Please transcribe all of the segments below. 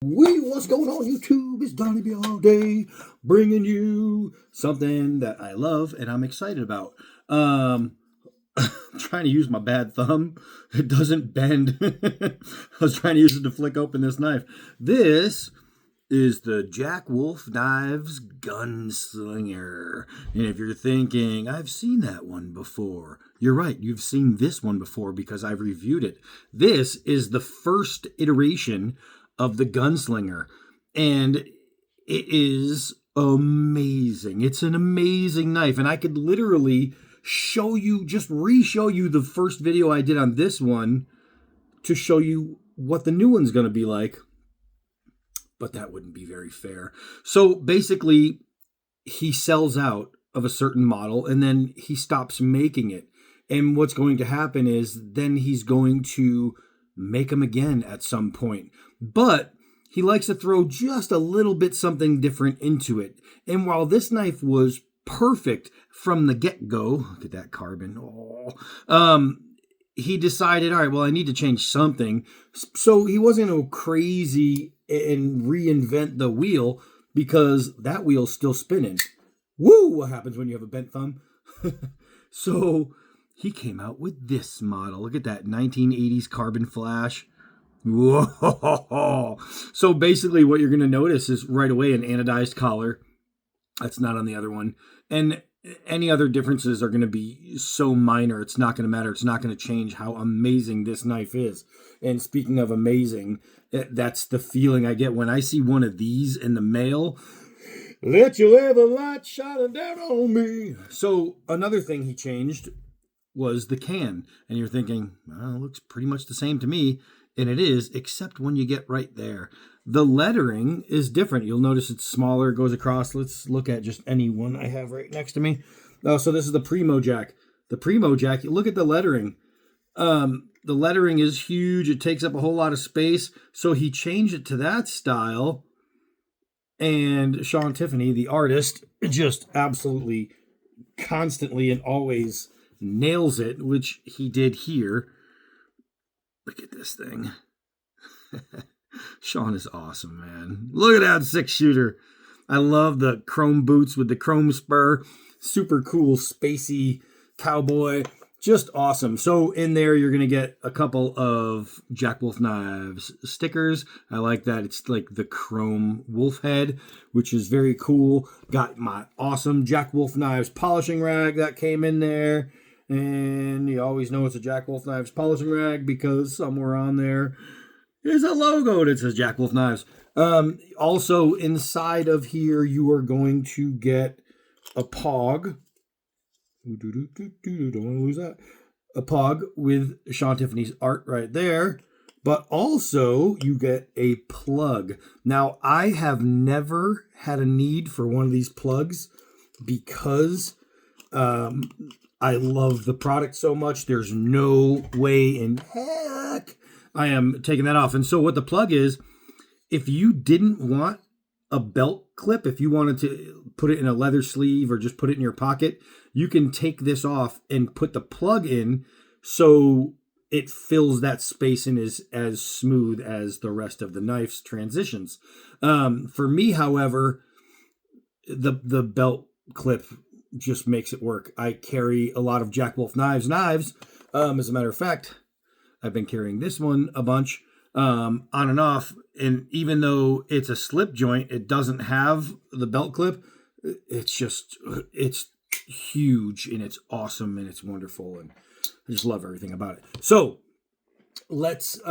What's going on YouTube? It's Donnie B all day, bringing you something that I love and I'm excited about. I'm trying to use my bad thumb. It doesn't bend. I was trying to use it to flick open this knife. This is the Jack Wolf Knives Gunslinger. And if you're thinking, I've seen that one before, you're right. You've seen this one before because I've reviewed it. This is the first iteration of the Gunslinger, and it is amazing. It's an amazing knife, and I could literally show you, just re-show you the first video I did on this one to show you what the new one's going to be like, but that wouldn't be very fair. So basically, he sells out of a certain model, and then he stops making it, and what's going to happen is then he's going to make them again at some point. But he likes to throw just a little bit something different into it. And while this knife was perfect from the get-go, look at that carbon. He decided, all right, well, I need to change something. So he wasn't going to go crazy and reinvent the wheel because that wheel's still spinning. Woo! What happens when you have a bent thumb? So he came out with this model. Look at that 1980s carbon flash. Whoa! So basically what you're going to notice is right away an anodized collar. That's not on the other one. And any other differences are going to be so minor, it's not going to matter. It's not going to change how amazing this knife is. And speaking of amazing, that's the feeling I get when I see one of these in the mail. Let your leather light shining down on me. So another thing he changed was the can. And you're thinking, well, it looks pretty much the same to me. And it is, except when you get right there. The lettering is different. You'll notice it's smaller, goes across. Let's look at just any one I have right next to me. So this is the Primo Jack. The Primo Jack, look at the lettering. The lettering is huge. It takes up a whole lot of space. So he changed it to that style. And Sean Tiffany, the artist, just absolutely constantly and always nails it, which he did here. Look at this thing. Sean is awesome, man. Look at that 6-shooter. I love the chrome boots with the chrome spur. Super cool, spacey cowboy. Just awesome. So in there, you're going to get a couple of Jack Wolf Knives stickers. I like that. It's like the chrome wolf head, which is very cool. Got my awesome Jack Wolf Knives polishing rag that came in there. And you always know it's a Jack Wolf Knives polishing rag because somewhere on there is a logo that says Jack Wolf Knives. Also, inside of here, you are going to get a POG. Don't want to lose that. A POG with Sean Tiffany's art right there. But also, you get a plug. Now, I have never had a need for one of these plugs because I love the product so much. There's no way in heck I am taking that off. And so what the plug is, if you didn't want a belt clip, if you wanted to put it in a leather sleeve or just put it in your pocket, you can take this off and put the plug in so it fills that space and is as smooth as the rest of the knife's transitions. For me, however, the belt clip just makes it work. I carry a lot of Jack Wolf knives. As a matter of fact, I've been carrying this one a bunch on and off. And even though it's a slip joint, it doesn't have the belt clip. It's huge and it's awesome and it's wonderful. And I just love everything about it. So let's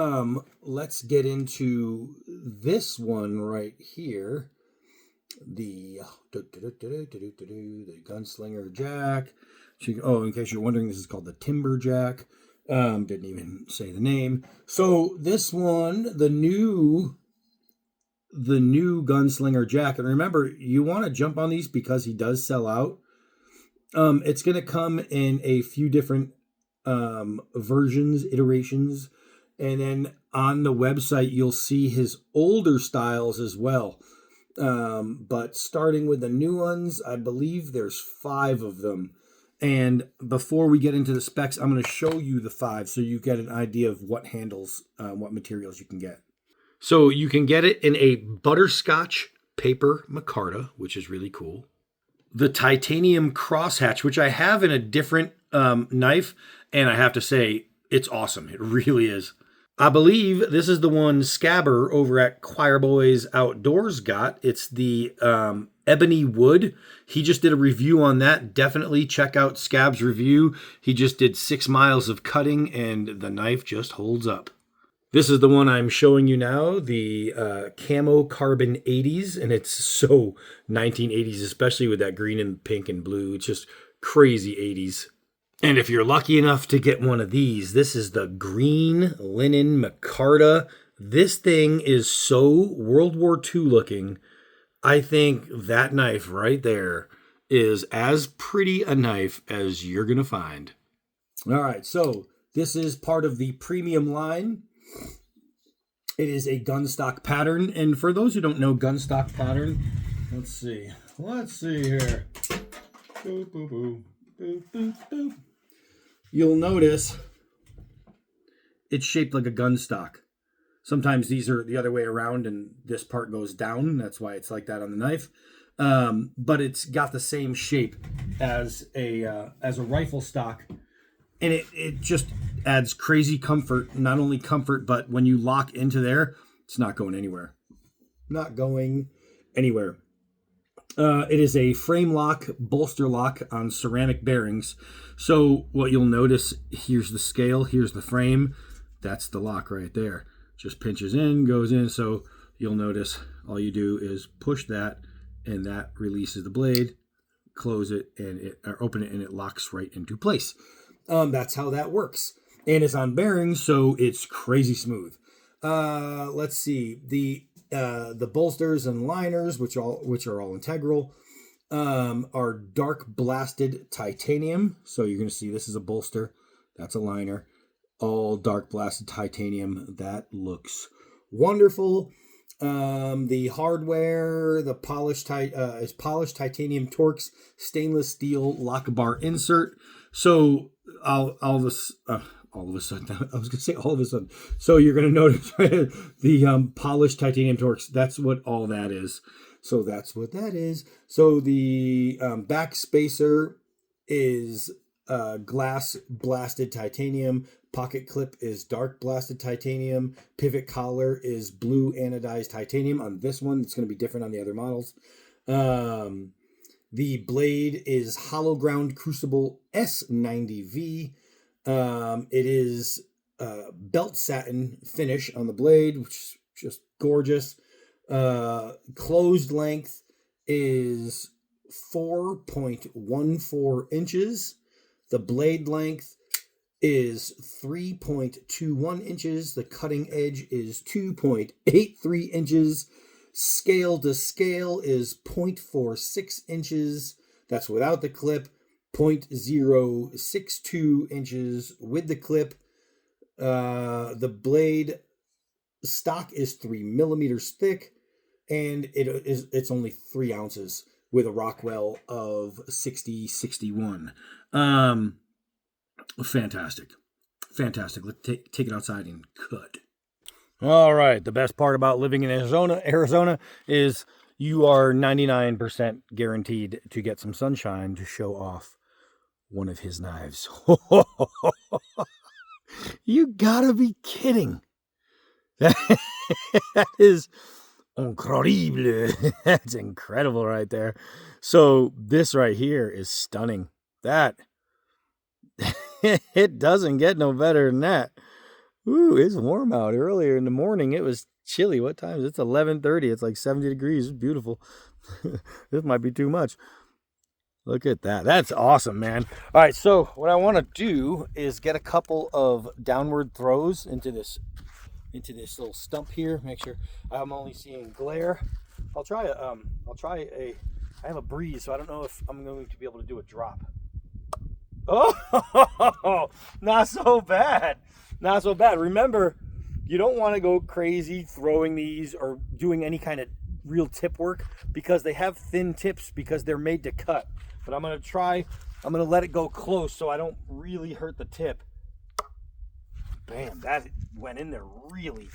get into this one right here. The Gunslinger Jack. In case you're wondering, this is called the Timber Jack. Didn't even say the name. So this one, the new Gunslinger Jack. And remember, you want to jump on these because he does sell out. It's going to come in a few different versions, iterations. And then on the website, you'll see his older styles as well. But starting with the new ones, I believe there's 5 of them. And before we get into the specs, I'm going to show you the 5 so you get an idea of what handles, what materials you can get. So you can get it in a butterscotch paper micarta, which is really cool. The titanium crosshatch, which I have in a different knife, and I have to say, it's awesome. It really is. I believe this is the one Scabber over at Choir Boys Outdoors got. It's the ebony wood. He just did a review on that. Definitely check out Scab's review. He just did 6 miles of cutting, and the knife just holds up. This is the one I'm showing you now, the Camo Carbon 80s, and it's so 1980s, especially with that green and pink and blue. It's just crazy 80s. And if you're lucky enough to get one of these, this is the green linen micarta. This thing is so World War II looking. I think that knife right there is as pretty a knife as you're going to find. All right, so this is part of the premium line. It is a gunstock pattern. And for those who don't know gunstock pattern, let's see. Let's see here. Boop, boop, boop. Boop, boop, boop. You'll notice it's shaped like a gunstock. Sometimes these are the other way around and this part goes down. That's why it's like that on the knife. But it's got the same shape as a rifle stock. And it just adds crazy comfort. Not only comfort, but when you lock into there, it's not going anywhere. Not going anywhere. It is a frame lock, bolster lock on ceramic bearings. So what you'll notice, here's the scale, here's the frame. That's the lock right there. Just pinches in, goes in. So you'll notice all you do is push that, and that releases the blade, close it, or open it, and it locks right into place. That's how that works. And it's on bearings, so it's crazy smooth. Let's see. The bolsters and liners, which are all integral, are dark blasted titanium. So you're going to see this is a bolster. That's a liner. All dark blasted titanium. That looks wonderful. The hardware, the is polished titanium Torx stainless steel lock bar insert. So all of a sudden, I was going to say all of a sudden. So you're going to notice the polished titanium Torx. That's what all that is. So that's what that is. So the back spacer is glass blasted titanium. Pocket clip is dark blasted titanium. Pivot collar is blue anodized titanium. On this one, it's going to be different on the other models. The blade is hollow ground crucible S90V. It is belt satin finish on the blade, which is just gorgeous. Closed length is 4.14 inches. The blade length is 3.21 inches. The cutting edge is 2.83 inches. Scale to scale is 0.46 inches. That's without the clip. 0.062 inches with the clip. The blade stock is 3 millimeters thick, and it's only 3 ounces with a Rockwell of 60-61. Fantastic. Let's take it outside and cut. All right. The best part about living in Arizona is you are 99% guaranteed to get some sunshine to show off one of his knives. You gotta be kidding. That is incredible. That's incredible right there. So this right here is stunning. That it doesn't get no better than that. Ooh, it's warm out. Earlier in the morning, it was chilly. What time is it? It's 11:30. It's like 70 degrees. It's beautiful. This might be too much. Look at that. That's awesome, man. All right, so what I want to do is get a couple of downward throws into this little stump here. Make sure I'm only seeing glare. I have a breeze, so I don't know if I'm going to be able to do a drop. Oh, not so bad. Not so bad. Remember, you don't want to go crazy throwing these or doing any kind of real tip work because they have thin tips because they're made to cut. But I'm going to let it go close so I don't really hurt the tip. Bam, that went in there really,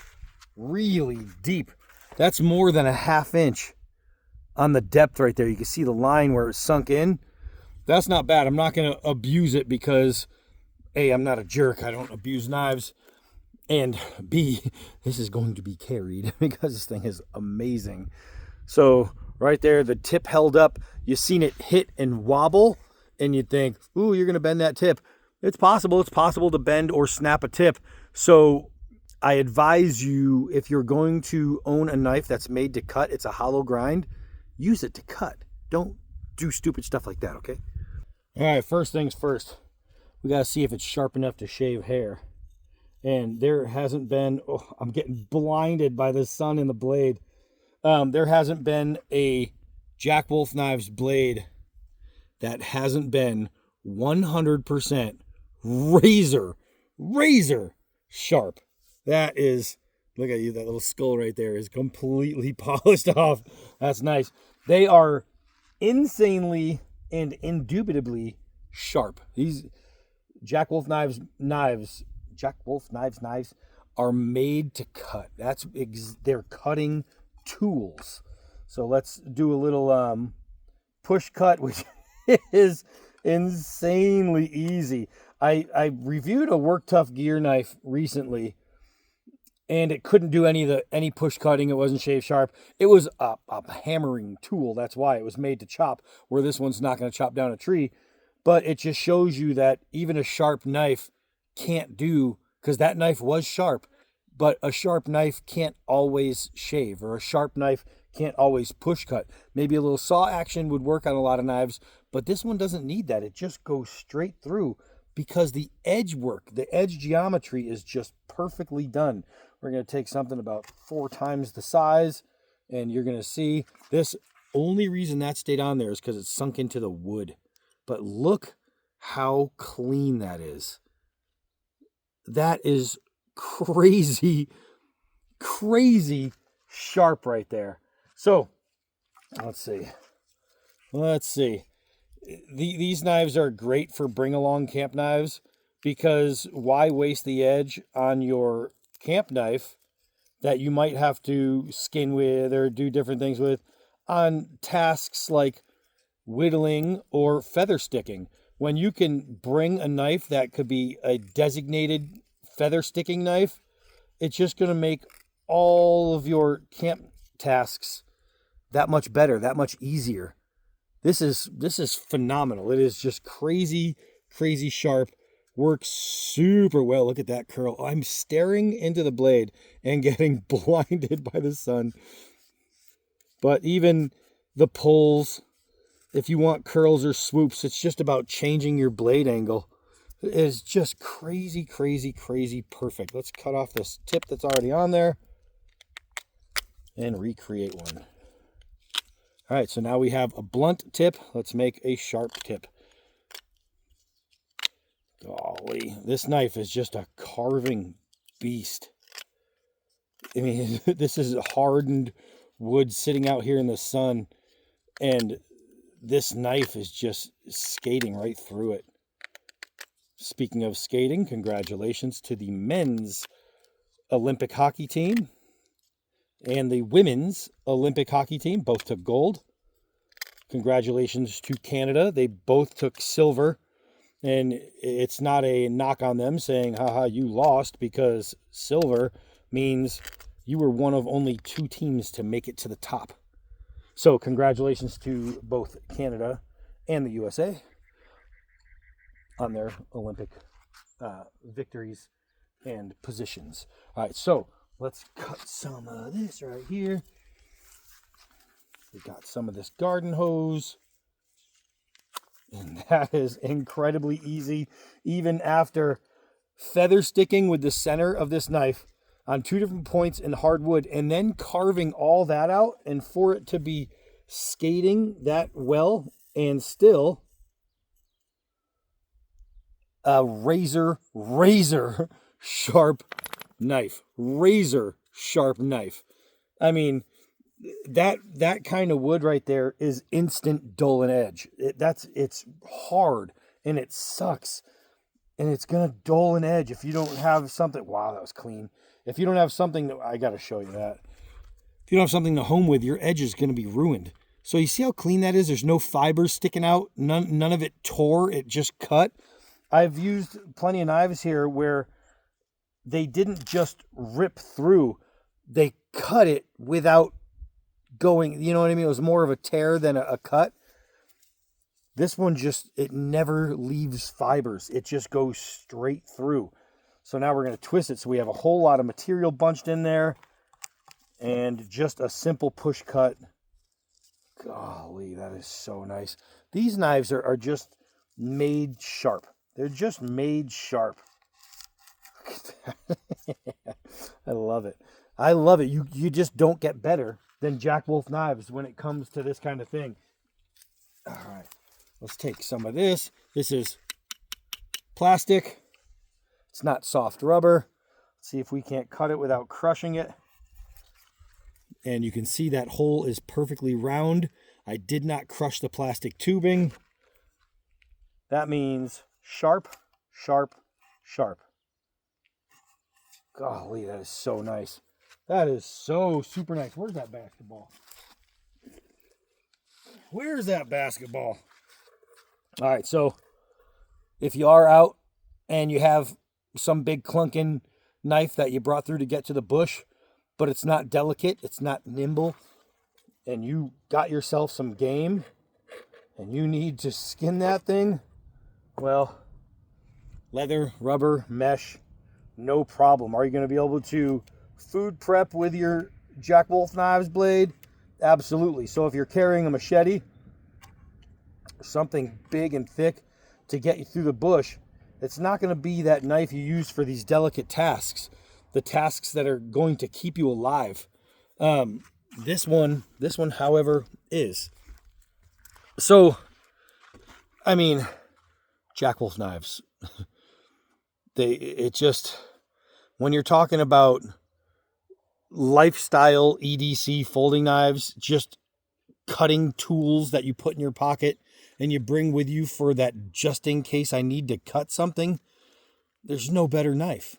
really deep. That's more than a ½ inch on the depth right there. You can see the line where it sunk in. That's not bad. I'm not going to abuse it because A, I'm not a jerk. I don't abuse knives. And B, this is going to be carried because this thing is amazing. So right there, the tip held up. You've seen it hit and wobble, and you'd think, ooh, you're going to bend that tip. It's possible. It's possible to bend or snap a tip. So I advise you, if you're going to own a knife that's made to cut, it's a hollow grind, use it to cut. Don't do stupid stuff like that, okay? All right, first things first. We got to see if it's sharp enough to shave hair. And there hasn't been, oh, I'm getting blinded by the sun and the blade. There hasn't been a Jack Wolf Knives blade that hasn't been 100% razor sharp. That is, look at you, that little skull right there is completely polished off. That's nice. They are insanely and indubitably sharp. These Jack Wolf knives are made to cut. They're cutting tools. So let's do a little push cut, which is insanely easy. I reviewed a Work Tough gear knife recently, and it couldn't do any push cutting. It wasn't shave sharp. It was a hammering tool. That's why it was made to chop, where this one's not going to chop down a tree. But it just shows you that even a sharp knife can't do, because that knife was sharp, but a sharp knife can't always shave, or a sharp knife can't always push cut. Maybe a little saw action would work on a lot of knives, but this one doesn't need that. It just goes straight through because the edge work, the edge geometry is just perfectly done. We're going to take something about 4 times the size, and you're going to see this. Only reason that stayed on there is because it sunk into the wood. But look how clean that is. That is crazy sharp right there. So, let's see. These knives are great for bring-along camp knives, because why waste the edge on your camp knife that you might have to skin with or do different things with on tasks like whittling or feather sticking, when you can bring a knife that could be a designated feather sticking knife? It's just going to make all of your camp tasks that much better, that much easier. This is phenomenal. It is just crazy sharp. Works super well. Look at that curl. I'm staring into the blade and getting blinded by the sun. But even the pulls, if you want curls or swoops, it's just about changing your blade angle. It is just crazy perfect. Let's cut off this tip that's already on there and recreate one. All right, so now we have a blunt tip. Let's make a sharp tip. Golly, this knife is just a carving beast. I mean, this is hardened wood sitting out here in the sun, and this knife is just skating right through it. Speaking of skating, congratulations to the men's Olympic hockey team and the women's Olympic hockey team. Both took gold. Congratulations to Canada. They both took silver. And it's not a knock on them saying, haha, you lost, because silver means you were one of only 2 teams to make it to the top. So congratulations to both Canada and the USA on their Olympic victories and positions. All right, so let's cut some of this right here. We got some of this garden hose. And that is incredibly easy, even after feather sticking with the center of this knife on 2 different points in hardwood, and then carving all that out, and for it to be skating that well, and still a razor sharp knife. Razor sharp knife. I mean, that kind of wood right there is instant dull and edge. It's hard and it sucks, and it's gonna dull an edge if you don't have something. Wow, that was clean. If you don't have something, I got to show you that. If you don't have something to home with, your edge is going to be ruined. So you see how clean that is? There's no fibers sticking out. None of it tore. It just cut. I've used plenty of knives here where they didn't just rip through. They cut it without going, you know what I mean? It was more of a tear than a cut. This one just, it never leaves fibers. It just goes straight through. So now we're going to twist it so we have a whole lot of material bunched in there and just a simple push cut. Golly, that is so nice. These knives are just made sharp. They're just made sharp. I love it. I love it. You just don't get better than Jack Wolf Knives when it comes to this kind of thing. All right, let's take some of this. This is plastic. It's not soft rubber. Let's see if we can't cut it without crushing it. And you can see that hole is perfectly round. I did not crush the plastic tubing. That means sharp, sharp, sharp. Golly, that is so nice. That is so super nice. Where's that basketball? Where's that basketball? All right, so if you are out and you have some big clunking knife that you brought through to get to the bush, but it's not delicate, it's not nimble, and you got yourself some game and you need to skin that thing, well, leather, rubber, mesh, no problem. Are you going to be able to food prep with your Jack Wolf Knives blade? Absolutely. So if you're carrying a machete, something big and thick to get you through the bush, it's not going to be that knife you use for these delicate tasks, the tasks that are going to keep you alive. This one, however, is. So, I mean, Jack Wolf Knives, when you're talking about lifestyle EDC folding knives, just cutting tools that you put in your pocket and you bring with you for that just in case I need to cut something, there's no better knife.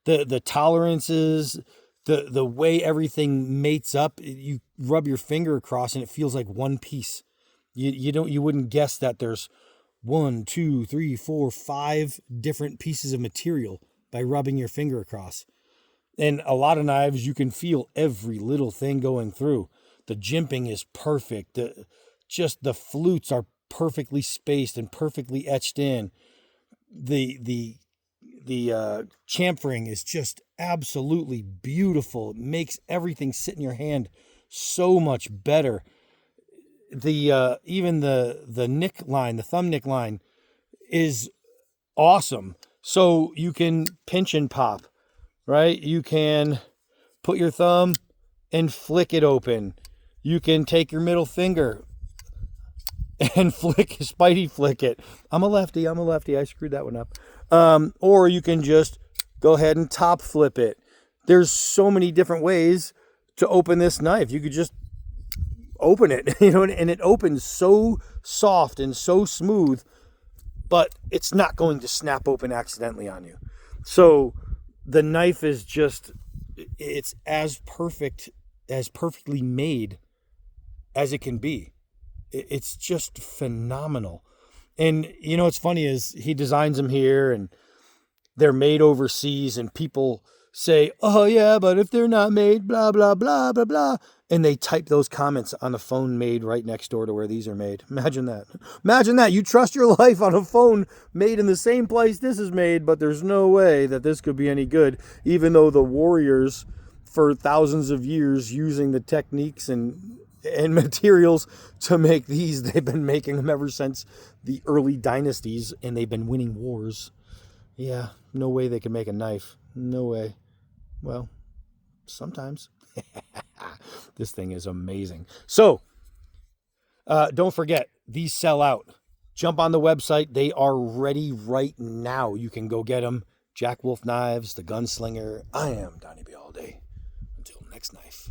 The tolerances, the way everything mates up, you rub your finger across and it feels like one piece. You wouldn't guess that there's 1, 2, 3, 4, 5 different pieces of material by rubbing your finger across. And a lot of knives, you can feel every little thing going through. The jimping is perfect. The flutes are perfectly spaced and perfectly etched in. The chamfering is just absolutely beautiful. It makes everything sit in your hand so much better. Even the nick line, the thumb nick line, is awesome. So you can pinch and pop, right? You can put your thumb and flick it open. You can take your middle finger and spidey flick it. I'm a lefty. I screwed that one up. Or you can just go ahead and top flip it. There's so many different ways to open this knife. You could just open it, and it opens so soft and so smooth, but it's not going to snap open accidentally on you. So the knife is it's as perfectly made as it can be. It's just phenomenal. And what's funny is he designs them here and they're made overseas, and people say, oh yeah, but if they're not made, blah, blah, blah, blah, blah. And they type those comments on a phone made right next door to where these are made. Imagine that. Imagine that. You trust your life on a phone made in the same place this is made, but there's no way that this could be any good, even though the warriors for thousands of years using the techniques and materials to make these, they've been making them ever since the early dynasties, and they've been winning wars. Yeah, no way they can make a knife. No way. Well, sometimes. This thing is amazing. So, don't forget, these sell out. Jump on the website. They are ready right now. You can go get them. Jack Wolf Knives, the Gunslinger. I am Donnie B all day. Until next knife.